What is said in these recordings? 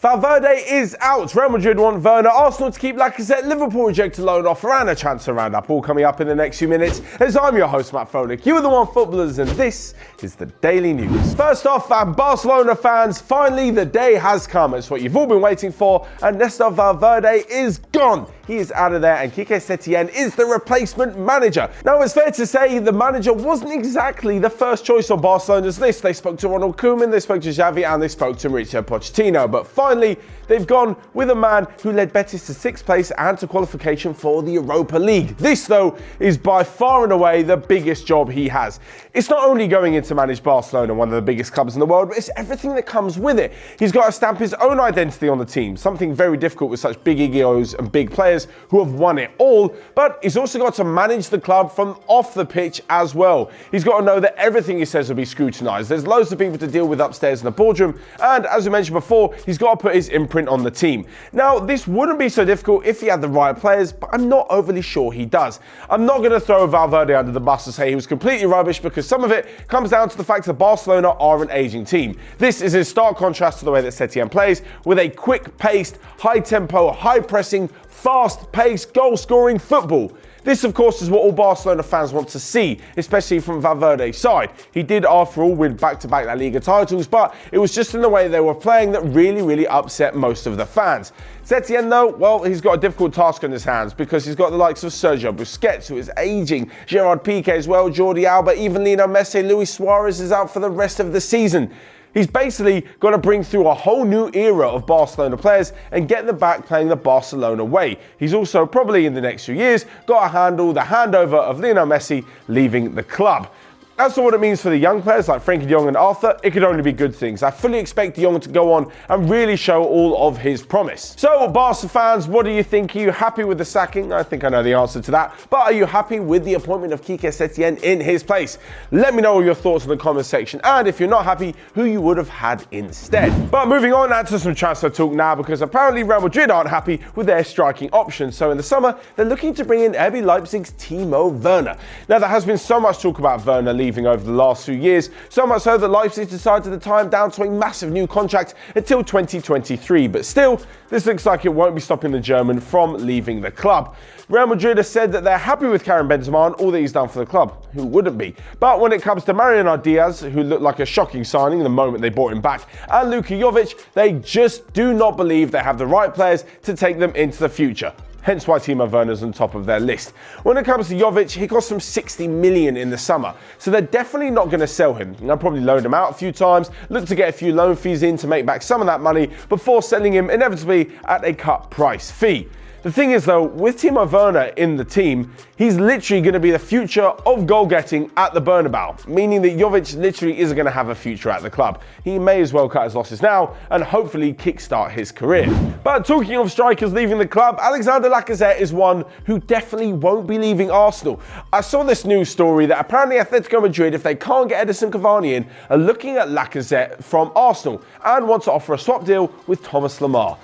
Valverde is out. Real Madrid want Werner, Arsenal to keep Lacazette, Liverpool reject a loan offer and a transfer roundup. All coming up in the next few minutes as I'm your host, Matt Froelich. You are the Onefootballers and this is the Daily News. First off, Barcelona fans, finally the day has come. It's what you've all been waiting for, and Néstor Valverde is gone. He is out of there and Quique Setién is the replacement manager. Now, it's fair to say the manager wasn't exactly the first choice on Barcelona's list. They spoke to Ronald Koeman, they spoke to Xavi and they spoke to Mauricio Pochettino. But finally, they've gone with a man who led Betis to 6th place and to qualification for the Europa League. This, though, is by far and away the biggest job he has. It's not only going in to manage Barcelona, one of the biggest clubs in the world, but it's everything that comes with it. He's got to stamp his own identity on the team, something very difficult with such big egos and big players who have won it all, but he's also got to manage the club from off the pitch as well. He's got to know that everything he says will be scrutinised. There's loads of people to deal with upstairs in the boardroom, and as we mentioned before, he's got to put his imprint on the team. Now, this wouldn't be so difficult if he had the right players, but I'm not overly sure he does. I'm not going to throw Valverde under the bus and say he was completely rubbish, because some of it comes down to the fact that Barcelona are an ageing team. This is in stark contrast to the way that Setién plays, with a quick-paced, high-tempo, high-pressing, fast-paced, goal-scoring football. This, of course, is what all Barcelona fans want to see, especially from Valverde's side. He did, after all, win back-to-back La Liga titles, but it was just in the way they were playing that really upset most of the fans. Setién, though, well, he's got a difficult task on his hands because he's got the likes of Sergio Busquets, who is aging, Gerard Piqué as well, Jordi Alba, even Lionel Messi, Luis Suarez is out for the rest of the season. He's basically got to bring through a whole new era of Barcelona players and get them back playing the Barcelona way. He's also probably in the next few years got to handle the handover of Lionel Messi leaving the club. As for what it means for the young players like Frenkie de Jong and Arthur, it could only be good things. I fully expect de Jong to go on and really show all of his promise. So, Barca fans, what do you think? Are you happy with the sacking? I think I know the answer to that. But are you happy with the appointment of Quique Setién in his place? Let me know your thoughts in the comment section. And if you're not happy, who you would have had instead. But moving on to some transfer talk now, because apparently Real Madrid aren't happy with their striking options. So in the summer, they're looking to bring in RB Leipzig's Timo Werner. Now, there has been so much talk about Werner leaving over the last few years, so much so that Leipzig decided to tie him down to a massive new contract until 2023. But still, this looks like it won't be stopping the German from leaving the club. Real Madrid has said that they're happy with Karim Benzema and all that he's done for the club. Who wouldn't be? But when it comes to Mariano Diaz, who looked like a shocking signing the moment they brought him back, and Luka Jovic, they just do not believe they have the right players to take them into the future. Hence why Timo Werner's on top of their list. When it comes to Jovic, he cost them 60 million in the summer, so they're definitely not going to sell him. They'll probably loan him out a few times, look to get a few loan fees in to make back some of that money before selling him inevitably at a cut price fee. The thing is, though, with Timo Werner in the team, he's literally going to be the future of goal-getting at the Bernabeu, meaning that Jovic literally isn't going to have a future at the club. He may as well cut his losses now and hopefully kickstart his career. But talking of strikers leaving the club, Alexander Lacazette is one who definitely won't be leaving Arsenal. I saw this news story that apparently Atletico Madrid, if they can't get Edison Cavani in, are looking at Lacazette from Arsenal and want to offer a swap deal with Thomas Lemar.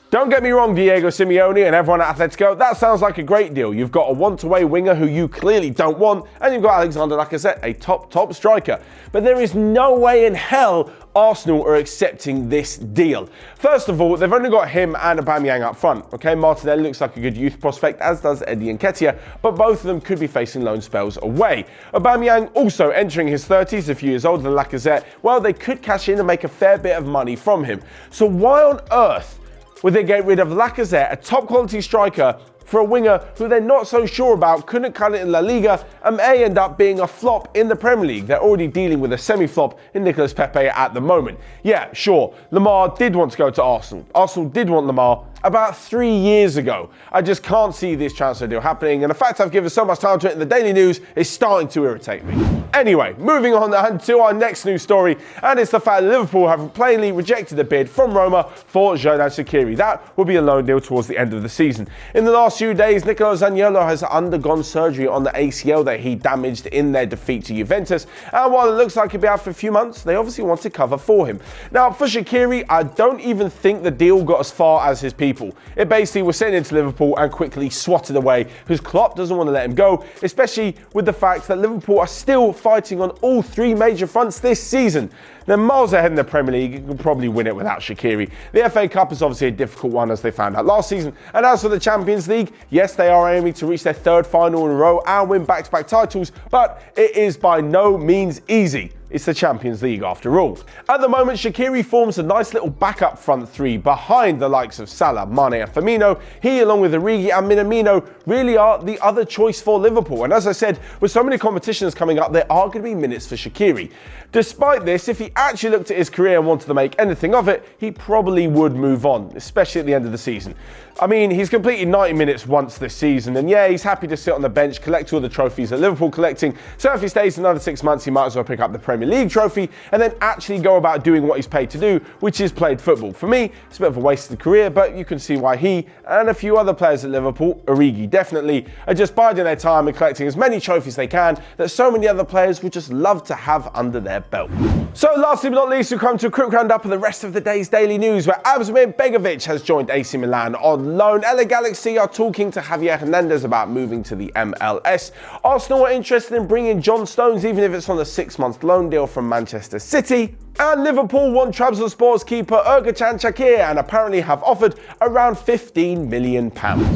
Don't get me wrong, Diego Simeone and everyone at Atletico, that sounds like a great deal. You've got a want-away winger who you clearly don't want, and you've got Alexander Lacazette, a top striker. But there is no way in hell Arsenal are accepting this deal. First of all, they've only got him and Aubameyang up front. Okay, Martinelli looks like a good youth prospect, as does Eddie Nketiah, but both of them could be facing loan spells away. Aubameyang also entering his 30s, a few years older than Lacazette. Well, they could cash in and make a fair bit of money from him. So why on earth would they get rid of Lacazette, a top quality striker, for a winger who they're not so sure about, couldn't cut it in La Liga, and may end up being a flop in the Premier League? They're already dealing with a semi-flop in Nicolas Pepe at the moment. Yeah, sure, Lemar did want to go to Arsenal. Arsenal did want Lemar about 3 years ago. I just can't see this transfer deal happening, and the fact I've given so much time to it in the Daily News is starting to irritate me. Anyway, moving on to our next news story, and it's the fact that Liverpool have plainly rejected a bid from Roma for Xherdan Shaqiri. That will be a loan deal towards the end of the season. In the last few days, Nicolo Zaniolo has undergone surgery on the ACL that he damaged in their defeat to Juventus, and while it looks like he'll be out for a few months, they obviously want to cover for him. Now, for Shaqiri, I don't even think the deal got as far as his people. It basically was sent into Liverpool and quickly swatted away because Klopp doesn't want to let him go, especially with the fact that Liverpool are still fighting on all three major fronts this season. They're miles ahead in the Premier League. You can probably win it without Shaqiri. The FA Cup is obviously a difficult one, as they found out last season. And as for the Champions League, yes, they are aiming to reach their third final in a row and win back-to-back titles, but it is by no means easy. It's the Champions League after all. At the moment, Shaqiri forms a nice little backup front three behind the likes of Salah, Mane and Firmino. He, along with Origi and Minamino, really are the other choice for Liverpool. And as I said, with so many competitions coming up, there are going to be minutes for Shaqiri. Despite this, if he actually looked at his career and wanted to make anything of it, he probably would move on, especially at the end of the season. I mean, he's completed 90 minutes once this season, and yeah, he's happy to sit on the bench, collect all the trophies that Liverpool collecting. So if he stays another 6 months, he might as well pick up the Premier League trophy and then actually go about doing what he's paid to do, which is played football. For me, it's a bit of a wasted career, but you can see why he and a few other players at Liverpool, Origi definitely, are just biding their time and collecting as many trophies they can that so many other players would just love to have under their belt. So lastly but not least, we come to a quick roundup of the rest of the day's daily news, where Asmir Begovic has joined AC Milan on loan. LA Galaxy are talking to Javier Hernandez about moving to the MLS. Arsenal are interested in bringing John Stones, even if it's on a 6-month loan deal from Manchester City. And Liverpool want Trabzonspor's keeper Ergüchan Çakır and apparently have offered around £15 million.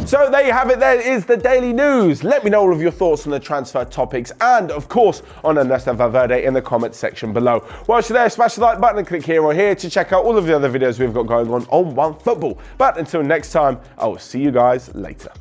So there you have it, there is the daily news. Let me know all of your thoughts on the transfer topics and of course on Ernesto Valverde in the comments section below. Whilst you're there, smash the like button and click here or here to check out all of the other videos we've got going on OneFootball. But until next time, I will see you guys later.